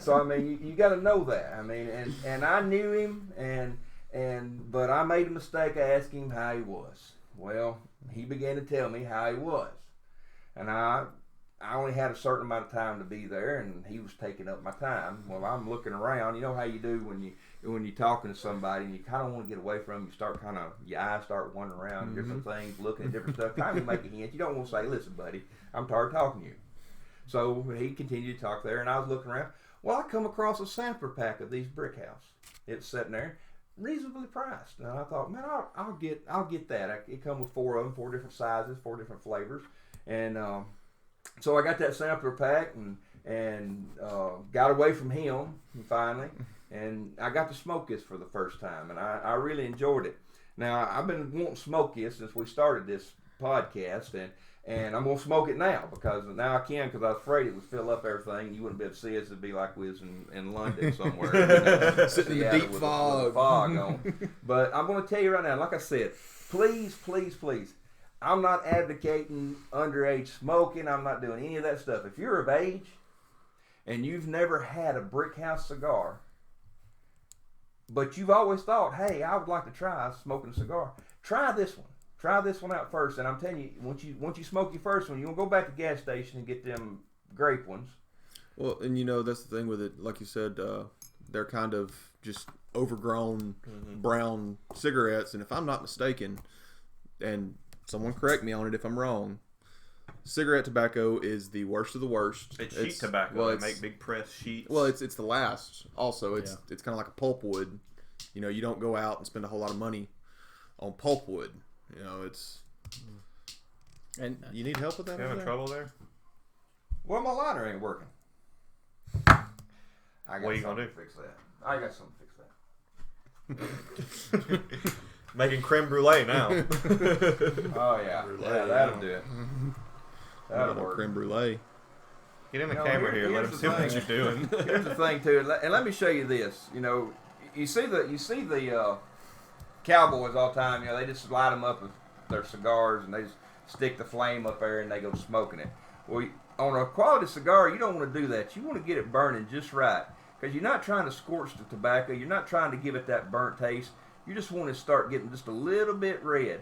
So I mean, you got to know that. I mean, and I knew him, but I made a mistake. I asked him how he was. Well, he began to tell me how he was, and I only had a certain amount of time to be there, and he was taking up my time. Well, I'm looking around. You know how you do when you're talking to somebody and you kind of want to get away from them. You start your eyes start wandering around different things, looking at different stuff. Kind of make a hint. You don't want to say, "Listen, buddy, I'm tired of talking to you." So he continued to talk there, and I was looking around. Well, I come across a sampler pack of these Brickhouse. It's sitting there, reasonably priced. And I thought, man, I'll get that. It come with 4 of them, 4 different sizes, 4 different flavors, and so I got that sampler pack and got away from him finally, and I got to smoke this for the first time, and I really enjoyed it. Now I've been wanting to smoke this since we started this podcast, and I'm going to smoke it now, because now I can, because I was afraid it would fill up everything. You wouldn't be able to see us. It'd be like we was in London somewhere. Sitting in the deep fog. With fog on. But I'm going to tell you right now, like I said, please, please, please, I'm not advocating underage smoking. I'm not doing any of that stuff. If you're of age and you've never had a Brickhouse cigar, but you've always thought, hey, I would like to try smoking a cigar, try this one. try this one out first. And I'm telling you, once you smoke your first one, you won't go back to the gas station and get them grape ones. Well, and that's the thing with it. Like you said, they're kind of just overgrown brown cigarettes. And if I'm not mistaken, and someone correct me on it if I'm wrong, cigarette tobacco is the worst of the worst. It's sheet tobacco. Well, they make big press sheets. Well, it's the last. Also, it's kind of like a pulpwood. You don't go out and spend a whole lot of money on pulpwood. It's. And you need help with that? You having trouble there? Well, my lighter ain't working. What are you gonna do? Fix that. I got something to fix that. Making creme brulee now. Oh yeah, that'll do it. That'll work. Creme brulee. Get in the camera here. Let him see what you're doing. Here's the thing too, and let me show you this. You see the cowboys all the time. They just light them up with their cigars and they just stick the flame up there and they go smoking it. Well, on a quality cigar, you don't want to do that. You want to get it burning just right, because you're not trying to scorch the tobacco. You're not trying to give it that burnt taste. You just want to start getting just a little bit red.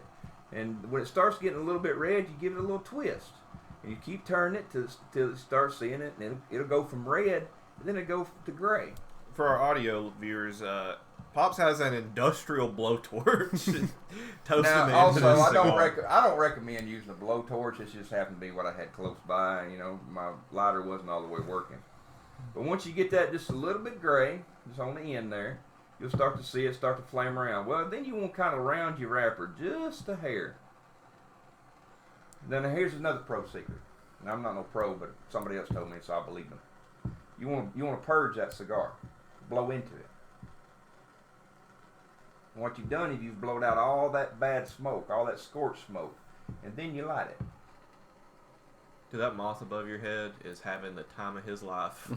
And when it starts getting a little bit red, you give it a little twist. And you keep turning it till you start seeing it, and it'll go from red, and then it'll go to gray. For our audio viewers, Pops has an industrial blowtorch. Now, also, I don't recommend using a blowtorch. It just happened to be what I had close by. My lighter wasn't all the way working. But once you get that just a little bit gray, just on the end there, you'll start to see it start to flame around. Well, then you want to kind of round your wrapper just a hair. Then here's another pro secret. And I'm not no pro, but somebody else told me, so I believe them. You want to purge that cigar, blow into it. And what you've done is you've blown out all that bad smoke, all that scorched smoke, and then you light it. Dude, that moth above your head is having the time of his life.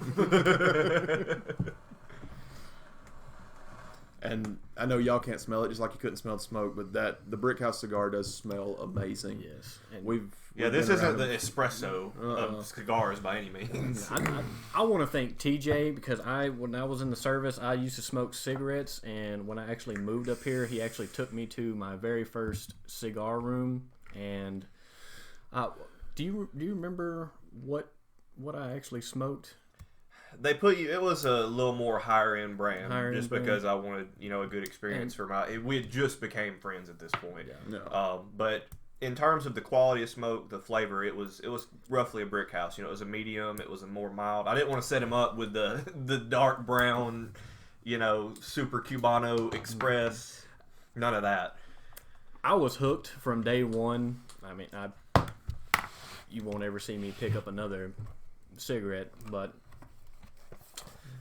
And I know y'all can't smell it, just like you couldn't smell the smoke, but the Brickhouse cigar does smell amazing. Yes. And this isn't the espresso of cigars by any means. I want to thank TJ, because when I was in the service, I used to smoke cigarettes, and when I actually moved up here, he actually took me to my very first cigar room. And do you remember what I actually smoked? They put you. It was a little more higher end brand, because I wanted a good experience for we had just became friends at this point. Yeah. No. But in terms of the quality of smoke, the flavor, it was roughly a Brickhouse. It was a medium. It was a more mild. I didn't want to set him up with the dark brown, Super Cubano Express. None of that. I was hooked from day one. I mean, you won't ever see me pick up another cigarette, but.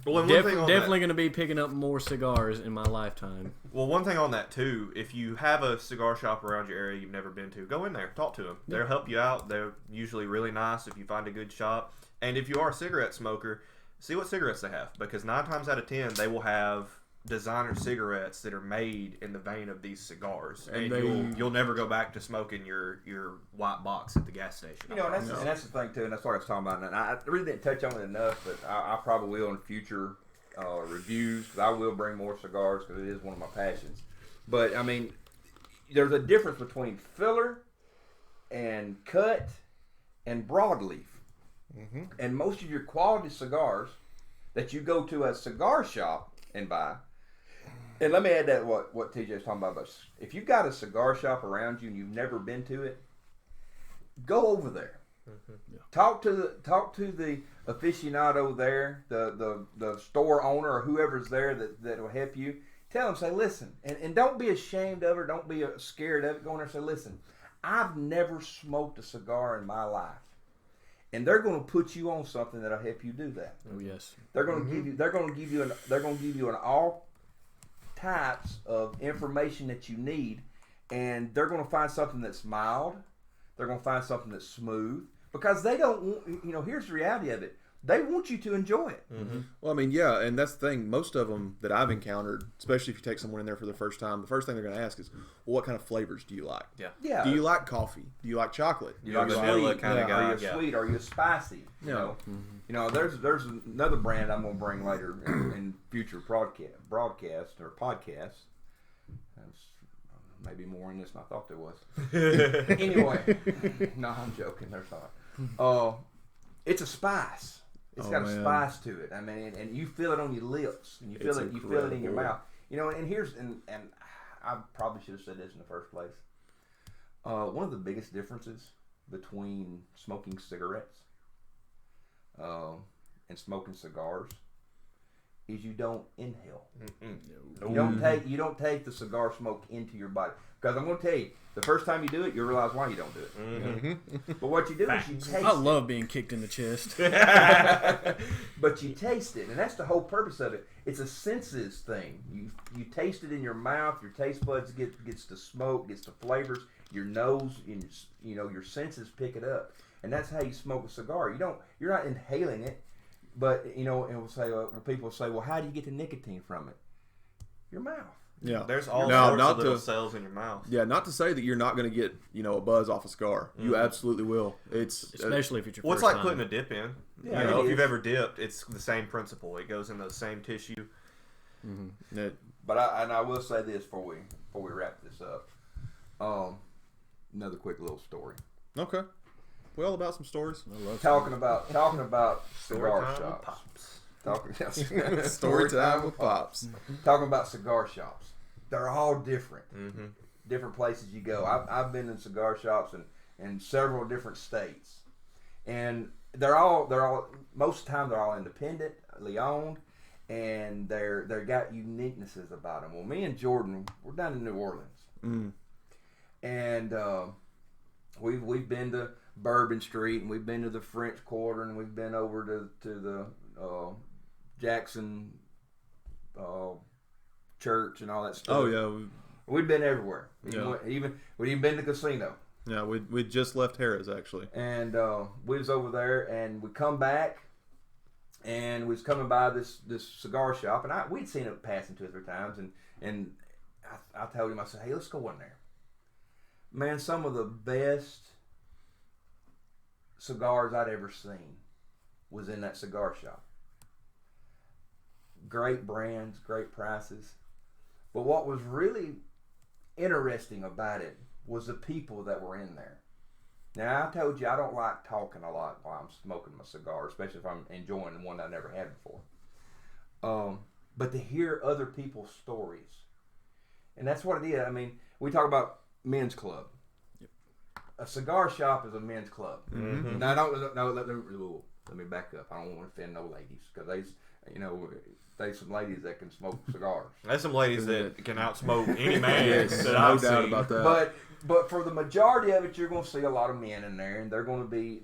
Well, definitely going to be picking up more cigars in my lifetime. Well, one thing on that too, if you have a cigar shop around your area you've never been to, go in there, talk to them. They'll help you out. They're usually really nice if you find a good shop. And if you are a cigarette smoker, see what cigarettes they have, because 9 times out of 10 they will have designer cigarettes that are made in the vein of these cigars, and you'll never go back to smoking your white box at the gas station. And that's the thing too, and that's what I was talking about. And I really didn't touch on it enough, but I probably will in future reviews, because I will bring more cigars, because it is one of my passions. But I mean, there's a difference between filler and cut and broadleaf. Mm-hmm. And most of your quality cigars that you go to a cigar shop and buy. And let me add that what TJ was talking about. But if you've got a cigar shop around you and you've never been to it, go over there. Mm-hmm. Yeah. Talk to the aficionado there, the store owner or whoever's there that will help you. Tell them, say, listen, and don't be ashamed of it. Don't be scared of it. Go in there and say, listen, I've never smoked a cigar in my life. And they're going to put you on something that'll help you do that. Oh yes. They're going to give you. They're going to give you an all types of information that you need, and they're going to find something that's mild. They're going to find something that's smooth, because they don't want. Here's the reality of it. They want you to enjoy it. Mm-hmm. Well, I mean, yeah, and that's the thing. Most of them that I've encountered, especially if you take someone in there for the first time, the first thing they're going to ask is, well, what kind of flavors do you like? Yeah. Do you like coffee? Do you like chocolate? Do you like vanilla kind of guy? Are you sweet? Are you spicy? There's another brand I'm going to bring later in future broadcast or podcasts. maybe more in this than I thought there was. Anyway, no, I'm joking. There's not. It's a spice. It's got a spice to it. I mean, and you feel it on your lips, and you feel it. You feel it in your mouth. You know, and here's and I probably should have said this in the first place. One of the biggest differences between smoking cigarettes and smoking cigars is you don't inhale. You don't take the cigar smoke into your body. Because I'm going to tell you, the first time you do it, you'll realize why you don't do it. But what you do is you taste it. I love being kicked in the chest. But you taste it, and that's the whole purpose of it. It's a senses thing. You taste it in your mouth. Your taste buds gets the smoke, gets the flavors. Your nose, your senses pick it up, and that's how you smoke a cigar. You're not inhaling it, but and people say, well, how do you get the nicotine from it? Your mouth. Yeah, there's all sorts of little cells in your mouth. Yeah, not to say that you're not going to get a buzz off a cigar. You absolutely will. It's especially if it's your first time. It's like putting a dip in. Yeah, if you've ever dipped, it's the same principle. It goes in the same tissue. Mm-hmm. But I will say this before we wrap this up. Another quick little story. Okay. We all about some stories. Talking about cigar shops. Story time with Pops. Talking about cigar shops. They're all different. Different places you go. I've been in cigar shops in several different states, and they're all most of the time they're all independently owned, and they're got uniquenesses about them. Well, me and Jordan, we're down in New Orleans, and we've been to Bourbon Street, and we've been to the French Quarter, and we've been over to the Jackson Church and all that stuff. Oh yeah, we've been everywhere. Yeah. We've even been to the casino. Yeah, we just left Harrah's actually, and we was over there, and we come back, and we was coming by this cigar shop, and we'd seen it passing 2 or 3 times, and I told him, I said, hey, let's go in there. Man, some of the best cigars I'd ever seen was in that cigar shop. Great brands, great prices. But what was really interesting about it was the people that were in there. Now, I told you I don't like talking a lot while I'm smoking my cigar, especially if I'm enjoying the one that I never had before. But to hear other people's stories. And that's what it is. I mean, we talk about men's club. Yep. A cigar shop is a men's club. Mm-hmm. Now, let me back up. I don't want to offend no ladies, because there's some ladies that can smoke cigars. There's some ladies that can outsmoke any man. Yes, that no I've doubt seen. about that. But for the majority of it, you're going to see a lot of men in there, and they're going to be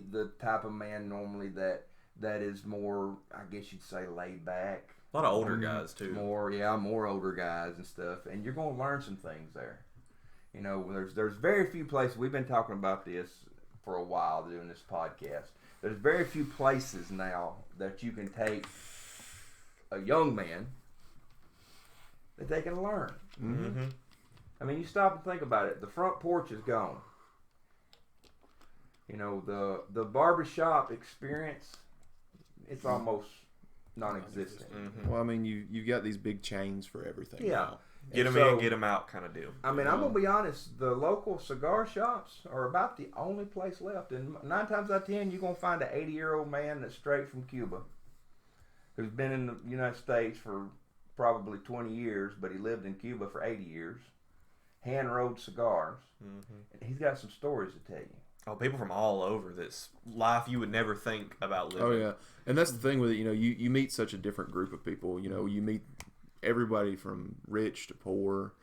the type of man normally that is more, I guess you'd say, laid back. A lot of older guys too. More older guys and stuff, and you're going to learn some things there. There's very few places. We've been talking about this for a while doing this podcast. There's very few places now that you can take a young man that they can learn. Mm-hmm. I mean, you stop and think about it. The front porch is gone. The barbershop experience, it's almost non-existent. Mm-hmm. Well, I mean, you've got these big chains for everything. Yeah. Now. Get them in, get them out kind of deal. I mean, I'm going to be honest. The local cigar shops are about the only place left. And 9 times out of 10, you're going to find an 80-year-old man that's straight from Cuba, who's been in the United States for probably 20 years, but he lived in Cuba for 80 years, hand-rolled cigars, and he's got some stories to tell you. Oh, people from all over this life you would never think about living. Oh, yeah. And that's the thing with it. You meet such a different group of people. You meet everybody from rich to poor,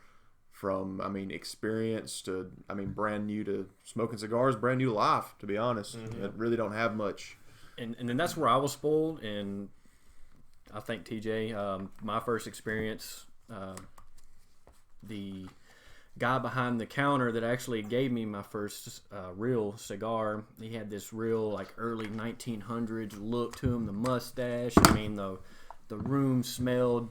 from, experience to, brand new to smoking cigars, brand new life, to be honest. That really don't have much. And then that's where I was spoiled, and I think TJ, my first experience, the guy behind the counter that actually gave me my first real cigar, he had this real like early 1900s look to him, the mustache. The room smelled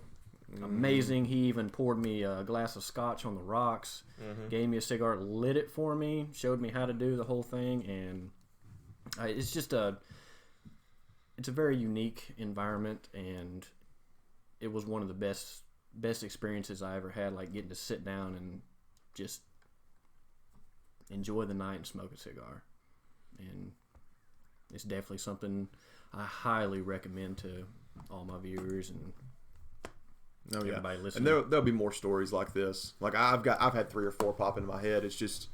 amazing. He even poured me a glass of scotch on the rocks, gave me a cigar, lit it for me, showed me how to do the whole thing, and it's a very unique environment, and it was one of the best best experiences I ever had, like getting to sit down and just enjoy the night and smoke a cigar. And it's definitely something I highly recommend to all my viewers and everybody listening. And there'll be more stories like this. Like I've had 3 or 4 pop into my head. It's just,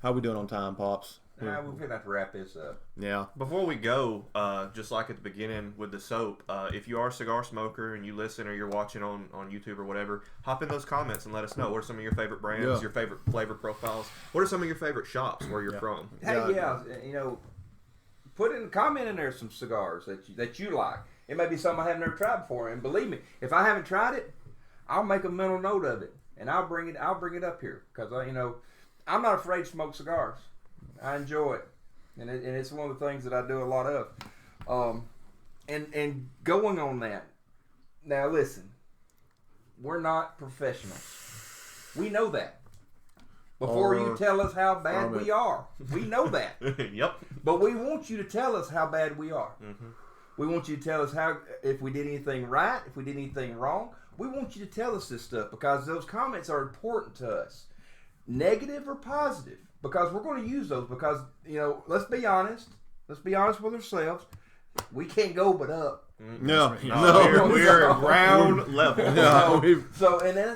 how we doing on time, Pops? We're going to have to wrap this up. Yeah. Before we go, just like at the beginning with the soap, if you are a cigar smoker and you listen or you're watching on YouTube or whatever, hop in those comments and let us know. What are some of your favorite brands, your favorite flavor profiles? What are some of your favorite shops where you're from? Hey, put in comment in there some cigars that you like. It may be something I have never tried before, and believe me, if I haven't tried it, I'll make a mental note of it and I'll bring it up here because I'm not afraid to smoke cigars. I enjoy it, and it's one of the things that I do a lot of. And going on that, now listen, we're not professionals. We know that. Before you tell us how bad we are, we know that. Yep. But we want you to tell us how bad we are. Mm-hmm. We want you to tell us if we did anything right, if we did anything wrong. We want you to tell us this stuff because those comments are important to us, negative or positive. Because we're going to use those because, let's be honest. Let's be honest with ourselves. We can't go but up. No. We're ground level.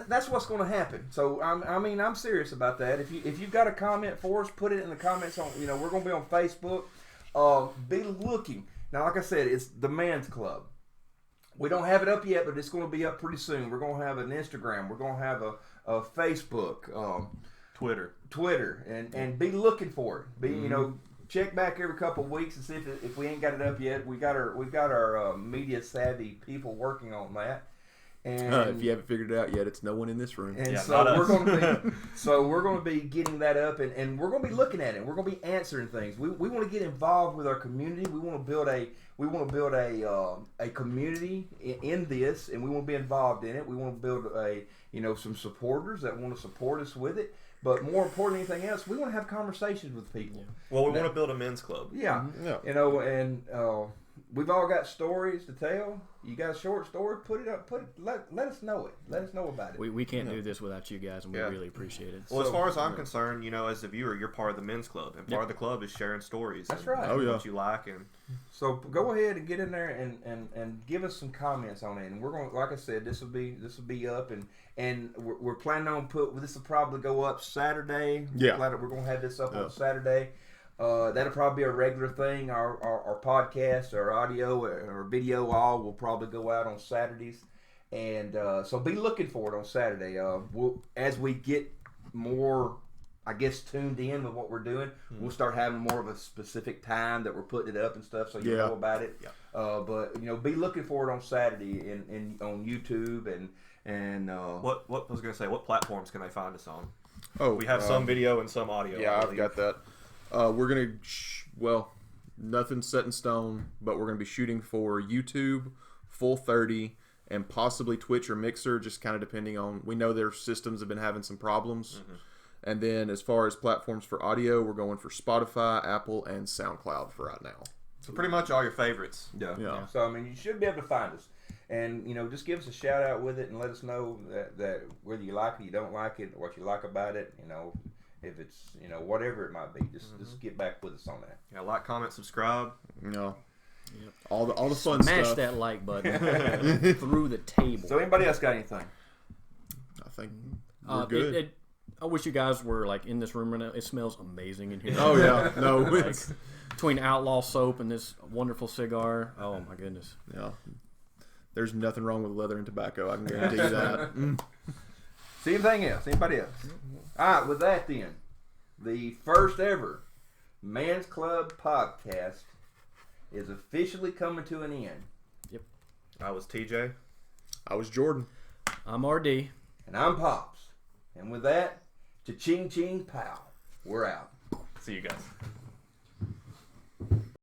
That's what's going to happen. So, I'm serious about that. If you've got a comment for us, put it in the comments on, we're going to be on Facebook. Be looking. Now, like I said, it's the Man's Club. We don't have it up yet, but it's going to be up pretty soon. We're going to have an Instagram. We're going to have a Facebook. Twitter, and be looking for it. Be check back every couple of weeks and see if we ain't got it up yet. We've got our media savvy people working on that. And if you haven't figured it out yet, it's no one in this room. And we're going to be getting that up, and we're going to be looking at it. We're going to be answering things. We want to get involved with our community. We want to build a community in this, and we want to be involved in it. We want to build some supporters that want to support us with it. But more important than anything else, we want to have conversations with people. Well, we want to build a men's club. Yeah. And we've all got stories to tell. You got a short story? Put it up. Let us know it. Let us know about it. We can't do this without you guys, and we really appreciate it. Well, as far as I'm concerned, as a viewer, you're part of the men's club, and part of the club is sharing stories. That's right. What you like, and so go ahead and get in there and give us some comments on it. And we're going, like I said, this will be up, and we're planning on this will probably go up Saturday. Yeah, we're going to have this up on Saturday. That'll probably be a regular thing. Our podcast, our audio, or video, all will probably go out on Saturdays, and so be looking for it on Saturday. As we get more, I guess, tuned in with what we're doing, we'll start having more of a specific time that we're putting it up and stuff, so you know about it. Yeah. But be looking for it on Saturday on YouTube and what I was going to say, what platforms can they find us on? Oh, we have some video and some audio. Yeah, I've got that. We're going to, nothing's set in stone, but we're going to be shooting for YouTube, Full 30, and possibly Twitch or Mixer, just kind of depending on, we know their systems have been having some problems. Mm-hmm. And then as far as platforms for audio, we're going for Spotify, Apple, and SoundCloud for right now. So pretty much all your favorites. Yeah. So, you should be able to find us. And, just give us a shout out with it and let us know that whether you like it, you don't like it, what you like about it, if it's, whatever it might be, just get back with us on that. Yeah, like, comment, subscribe. Yep. All the fun stuff. Smash that like button through the table. So anybody else got anything? I think we're good. I wish you guys were in this room right now. It smells amazing in here. Oh yeah, no. Between Outlaw Soap and this wonderful cigar, oh my goodness. Yeah. There's nothing wrong with leather and tobacco. I can guarantee you that. See anything else? Anybody else? All right, with that then, the first ever Man's Club podcast is officially coming to an end. Yep. I was TJ. I was Jordan. I'm RD. And I'm Pops. And with that, cha-ching, ching, pow. We're out. See you guys.